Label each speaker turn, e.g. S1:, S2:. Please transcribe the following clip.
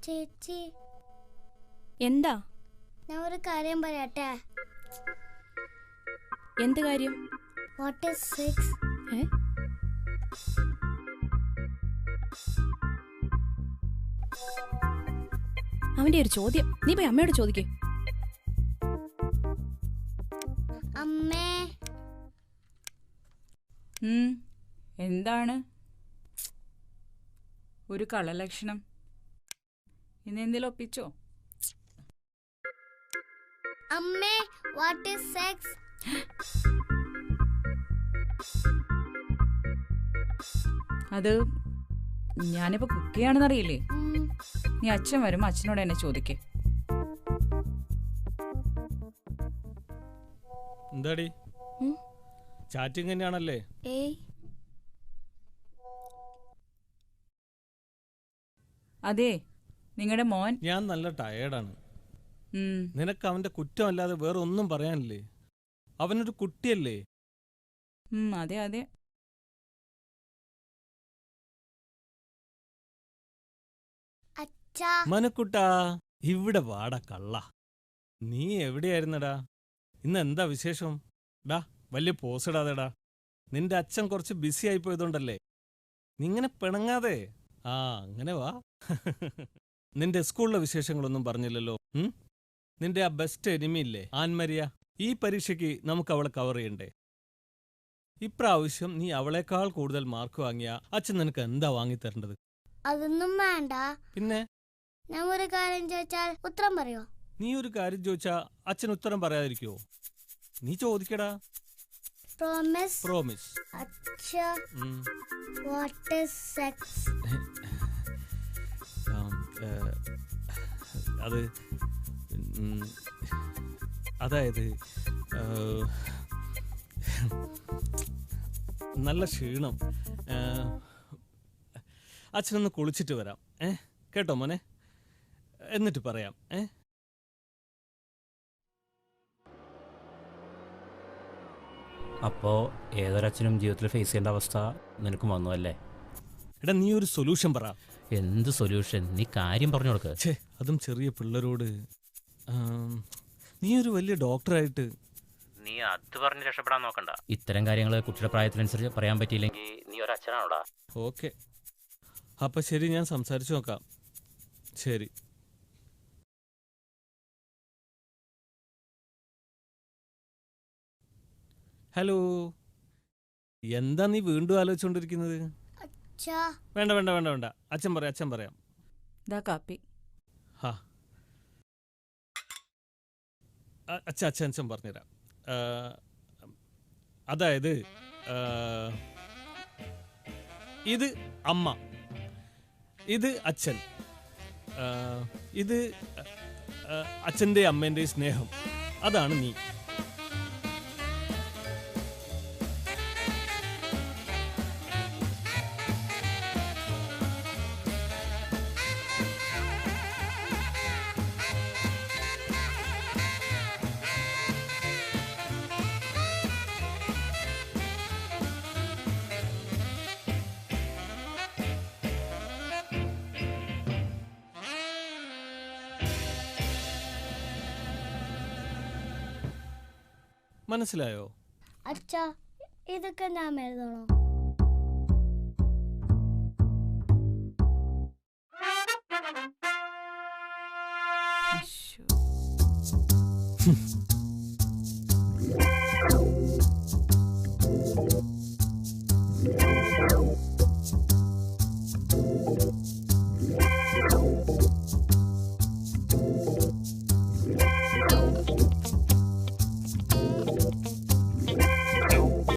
S1: ചേച്ചി
S2: എന്താ?
S1: ഞാൻ ഒരു കാര്യം പറയട്ടെ.
S2: എന്ത് കാര്യം?
S1: What is 6?
S2: അവന്റെ ഒരു ചോദ്യം, നീ പോയി അമ്മയോട് ചോദിക്കേ.
S1: അമ്മേ.
S3: എന്താണ് ഒരു കളലക്ഷണം? ഇന്നെന്തെങ്കിലും ഒപ്പിച്ചോ?
S1: അമ്മേ, വാട്ട് ഈസ് 6?
S3: അത് ഞാനിപ്പോ കുക്ക് ചെയ്യാണെന്നറിയില്ലേ? നീ അച്ഛൻ വരുമ്പോ അച്ഛനോട് എന്നെ ചോദിക്കേ.
S4: എന്താടി ചാറ്റിങ് തന്നെയാണല്ലേ?
S3: അതെ, നിങ്ങളുടെ മോൻ.
S4: ഞാൻ നല്ല ടയേർഡാണ്. നിനക്ക് അവന്റെ കുറ്റമല്ലാതെ വേറെ ഒന്നും പറയാനില്ലേ? അവനൊരു കുട്ടിയല്ലേ?
S3: അതെ അതെ.
S4: മനക്കുട്ടാ, ഇവിടെ വാടാ കള്ള. നീ എവിടെയായിരുന്നടാ? ഇന്ന് എന്താ വിശേഷം? ഡാ വലിയ പോസിടാതെടാ. നിന്റെ അച്ഛൻ കുറച്ച് ബിസി ആയിപ്പോയതുകൊണ്ടല്ലേ. നീ ഇങ്ങനെ പിണങ്ങാതെ. അങ്ങനെ വാ. നിന്റെ സ്കൂളിലെ വിശേഷങ്ങളൊന്നും പറഞ്ഞില്ലല്ലോ. നിന്റെ ആ ബെസ്റ്റ് എനിമിയില്ലേ ആൻമരിയ, ഈ പരീക്ഷയ്ക്ക് നമുക്ക് അവളെ കവർ ചെയ്യണ്ടേ? ഇപ്രാവശ്യം നീ അവളെക്കാൾ കൂടുതൽ മാർക്ക് വാങ്ങിയ അച്ഛൻ നിനക്ക് എന്താ വാങ്ങിത്തരേണ്ടത്?
S1: അതൊന്നും വേണ്ട.
S4: പിന്നെ
S1: ഞാൻ ഒരു കാര്യം ചോദിച്ചാൽ ഉത്തരം പറയോ?
S4: നീ ഒരു കാര്യം ചോദിച്ചാ അച്ഛൻ ഉത്തരം പറയാതിരിക്കുവോ? നീ ചോദിക്കടാ.
S1: പ്രോമിസ്.
S4: പ്രോമിസ്.
S1: അച്ഛാ, വാട്ട് ഈസ് 6?
S4: അത് അതായത് നല്ല ക്ഷീണം. അച്ഛനൊന്ന് കുളിച്ചിട്ട് വരാം. കേട്ടോ മോനെ? എന്നിട്ട് പറയാം.
S5: അപ്പോ ഏതൊരച്ഛനും ജീവിതത്തിൽ ഫേസ് ചെയ്യേണ്ട അവസ്ഥ നിനക്കും വന്നു അല്ലേ?
S4: എടാ, നീ ഒരു സൊല്യൂഷൻ പറ.
S5: എന്ത് സൊല്യൂഷൻ? നീ കാര്യം പറഞ്ഞു കൊടുക്ക.
S4: അതും ചെറിയ പിള്ളേരോട്. നീ ഒരു വലിയ ഡോക്ടറായിട്ട്
S5: നീ അത് പറഞ്ഞ് രക്ഷപ്പെടാൻ നോക്കണ്ട. ഇത്തരം കാര്യങ്ങൾ കുട്ടിയുടെ പ്രായത്തിനനുസരിച്ച് പറയാൻ പറ്റിയില്ലെങ്കിൽ നീ ഒരു അച്ഛനാണോടാ?
S4: ഓക്കെ, അപ്പൊ ശരി, ഞാൻ സംസാരിച്ചു നോക്കാം. ശരി. ഹലോ, എന്താ നീ വീണ്ടും ആലോചിച്ചോണ്ടിരിക്കുന്നത്? വേണ്ട വേണ്ട വേണ്ട വേണ്ട, അച്ഛൻ പറയാം, അച്ഛൻ പറയാം.
S3: കാപ്പി.
S4: അച്ഛൻ പറഞ്ഞുതരാം. അതായത് ഇത് അമ്മ, ഇത് അച്ഛൻ, ഇത് അച്ഛൻ്റെ അമ്മേൻ്റെ സ്നേഹം, അതാണ് നീ. മനസ്സിലായോ?
S1: അച്ഛാ, ഇതൊക്കെ ഞാൻ എഴുതണോ?